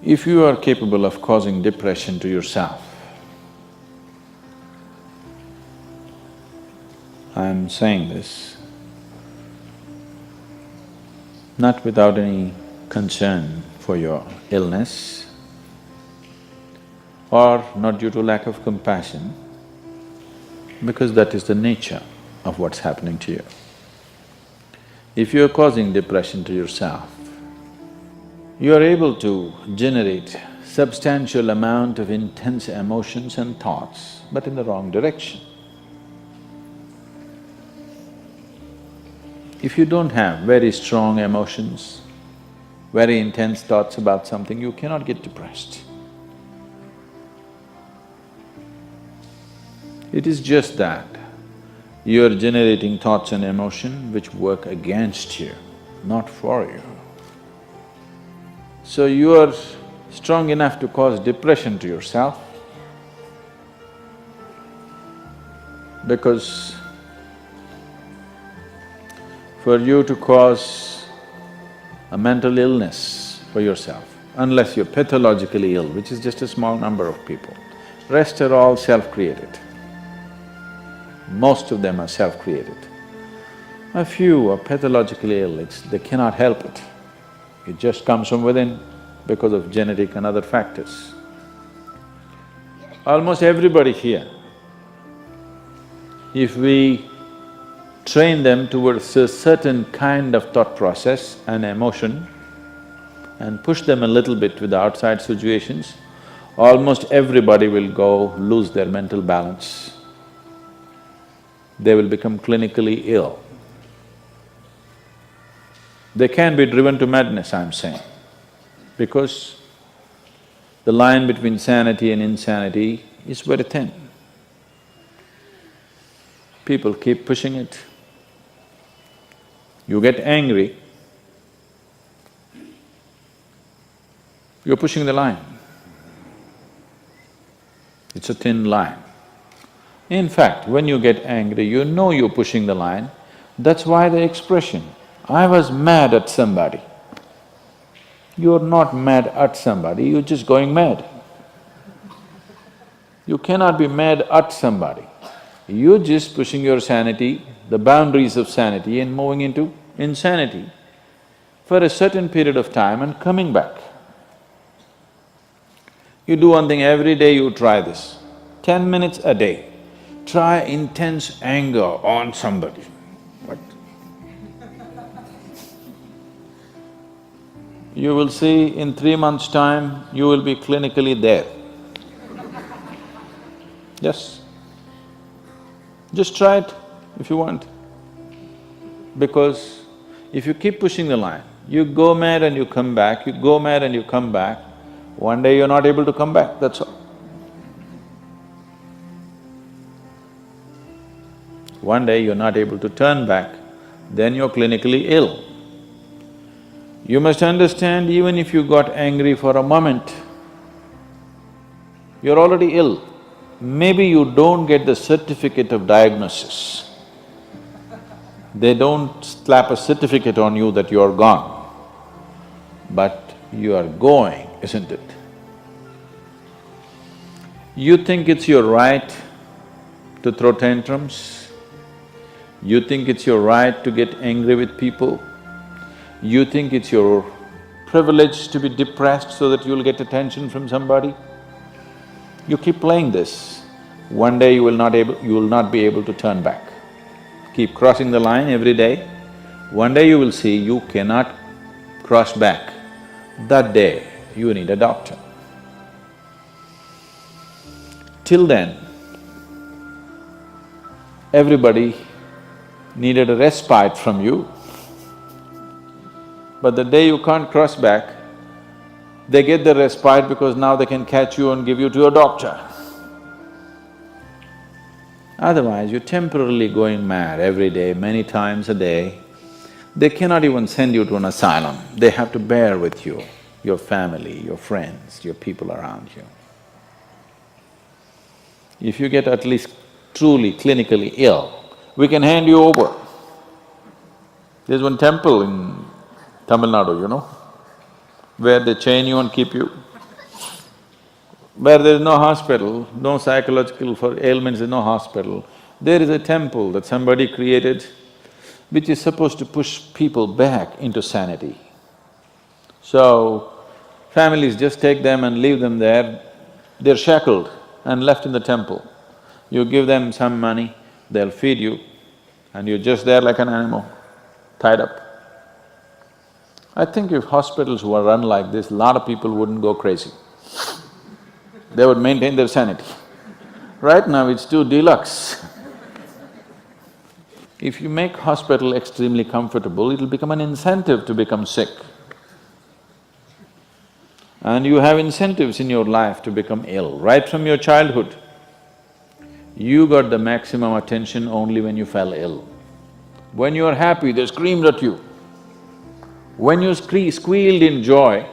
If you are capable of causing depression to yourself, I'm saying this not without any concern for your illness or not due to lack of compassion, because that is the nature of what's happening to you. If you're causing depression to yourself, you are able to generate substantial amount of intense emotions and thoughts, but in the wrong direction. If you don't have very strong emotions, very intense thoughts about something, you cannot get depressed. It is just that you are generating thoughts and emotion which work against you, not for you. So you are strong enough to cause depression to yourself because for you to cause a mental illness for yourself, unless you're pathologically ill, which is just a small number of people, rest are all self-created. Most of them are self-created. A few are pathologically ill, they cannot help it. It just comes from within because of genetic and other factors. Almost everybody here, if we train them towards a certain kind of thought process and emotion and push them a little bit with the outside situations, almost everybody will go lose their mental balance. They will become clinically ill. They can be driven to madness, I'm saying, because the line between sanity and insanity is very thin. People keep pushing it. You get angry, you're pushing the line. It's a thin line. In fact, when you get angry, you know you're pushing the line. That's why the expression, I was mad at somebody. You're not mad at somebody, you're just going mad. You cannot be mad at somebody. You're just pushing your sanity, the boundaries of sanity, and moving into insanity for a certain period of time and coming back. You do one thing, every day you try this, 10 minutes a day. Try intense anger on somebody. What? You will see in 3 months' time, you will be clinically there. Yes. Just try it if you want. Because if you keep pushing the line, you go mad and you come back, you go mad and you come back, one day you're not able to come back, that's all. One day you're not able to turn back, then you're clinically ill. You must understand, even if you got angry for a moment, you're already ill. Maybe you don't get the certificate of diagnosis. They don't slap a certificate on you that you're gone, but you are going, isn't it? You think it's your right to throw tantrums, you think it's your right to get angry with people, you think it's your privilege to be depressed so that you'll get attention from somebody. You keep playing this, one day you will not be able to turn back. Keep crossing the line every day, one day you will see you cannot cross back. That day, you need a doctor. Till then, everybody needed a respite from you. But the day you can't cross back, they get the respite because now they can catch you and give you to a doctor. Otherwise, you're temporarily going mad every day, many times a day. They cannot even send you to an asylum, they have to bear with you, your family, your friends, your people around you. If you get at least truly clinically ill, we can hand you over. There's one temple in Tamil Nadu, where they chain you and keep you. where there is no hospital, no psychological for ailments, there is no hospital, there is a temple that somebody created which is supposed to push people back into sanity. So, families just take them and leave them there, they're shackled and left in the temple. You give them some money, they'll feed you, and you're just there like an animal, tied up. I think if hospitals were run like this, a lot of people wouldn't go crazy. They would maintain their sanity. Right now it's too deluxe. If you make hospital extremely comfortable, it'll become an incentive to become sick. And you have incentives in your life to become ill, right from your childhood. You got the maximum attention only when you fell ill. When you are happy, they screamed at you. When you squealed in joy,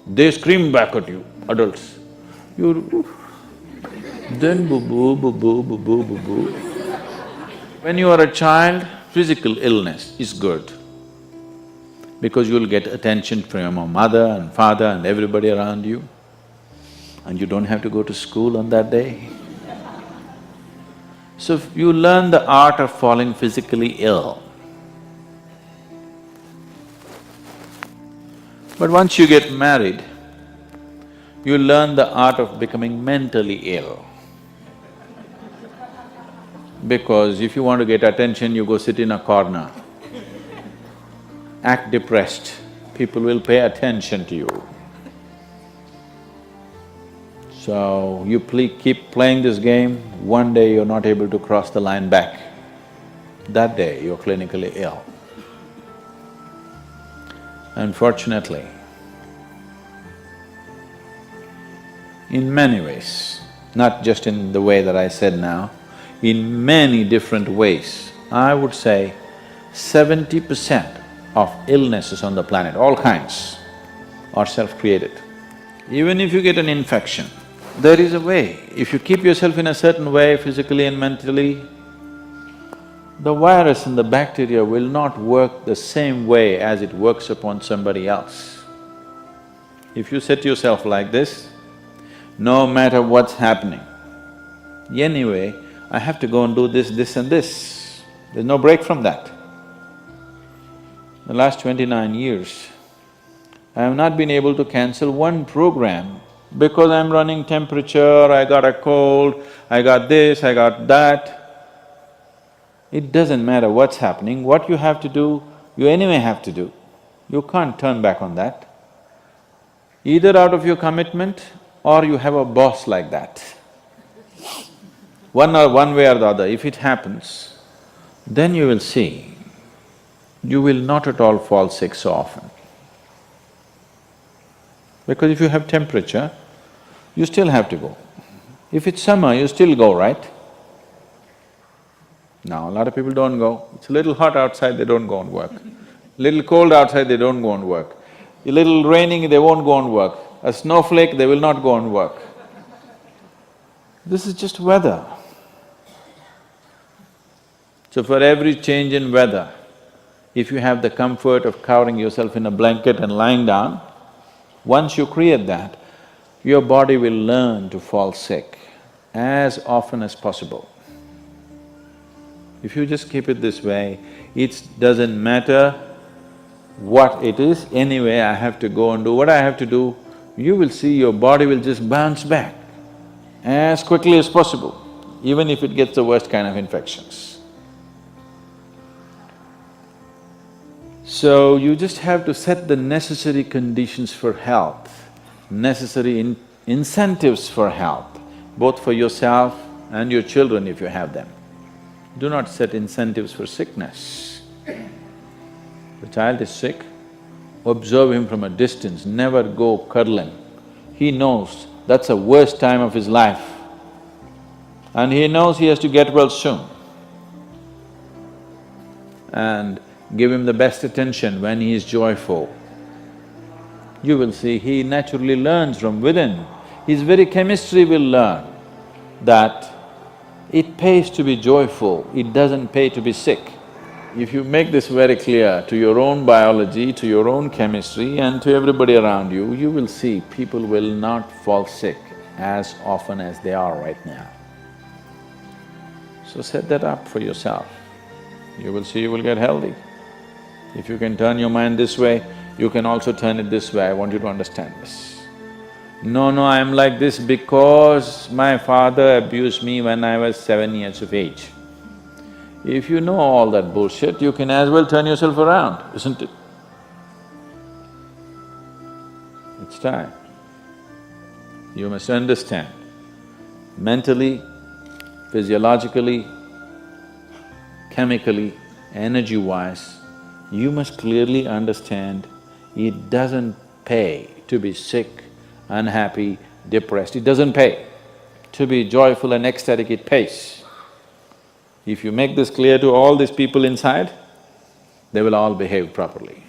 they screamed back at you, adults. You… then boo-boo, boo-boo, boo-boo, boo-boo. When you are a child, physical illness is good because you'll get attention from your mother and father and everybody around you, and you don't have to go to school on that day. So you learn the art of falling physically ill. But once you get married, you learn the art of becoming mentally ill. Because if you want to get attention, you go sit in a corner, act depressed, people will pay attention to you. So, you keep playing this game, one day you're not able to cross the line back. That day, you're clinically ill. Unfortunately, in many ways, not just in the way that I said now, in many different ways, I would say 70% of illnesses on the planet, all kinds, are self-created. Even if you get an infection, there is a way. If you keep yourself in a certain way, physically and mentally, the virus and the bacteria will not work the same way as it works upon somebody else. If you set yourself like this, no matter what's happening, anyway, I have to go and do this, this and this. There's no break from that. The last 29 years, I have not been able to cancel one program because I'm running temperature, I got a cold, I got this, I got that. It doesn't matter what's happening, what you have to do, you anyway have to do. You can't turn back on that. Either out of your commitment or you have a boss like that. One way or the other, if it happens, then you will see, you will not at all fall sick so often. Because if you have temperature, you still have to go. If it's summer, you still go, right? Now, a lot of people don't go. It's a little hot outside, they don't go and work. Little cold outside, they don't go and work. A little raining, they won't go and work. A snowflake, they will not go and work. This is just weather. So for every change in weather, if you have the comfort of covering yourself in a blanket and lying down, once you create that, your body will learn to fall sick as often as possible. If you just keep it this way, it doesn't matter what it is, anyway I have to go and do what I have to do, you will see your body will just bounce back as quickly as possible, even if it gets the worst kind of infections. So, you just have to set the necessary conditions for health, necessary incentives for health, both for yourself and your children if you have them. Do not set incentives for sickness. The child is sick, observe him from a distance, never go cuddling. He knows that's the worst time of his life and he knows he has to get well soon. And give him the best attention when he is joyful. You will see he naturally learns from within. His very chemistry will learn that it pays to be joyful, it doesn't pay to be sick. If you make this very clear to your own biology, to your own chemistry and to everybody around you, you will see people will not fall sick as often as they are right now. So set that up for yourself. You will see you will get healthy. If you can turn your mind this way, you can also turn it this way. I want you to understand this. No, I'm like this because my father abused me when I was 7 years of age. If you know all that bullshit, you can as well turn yourself around, isn't it? It's time. You must understand, mentally, physiologically, chemically, energy-wise, you must clearly understand it doesn't pay to be sick, unhappy, depressed. It doesn't pay. To be joyful and ecstatic, it pays. If you make this clear to all these people inside, they will all behave properly.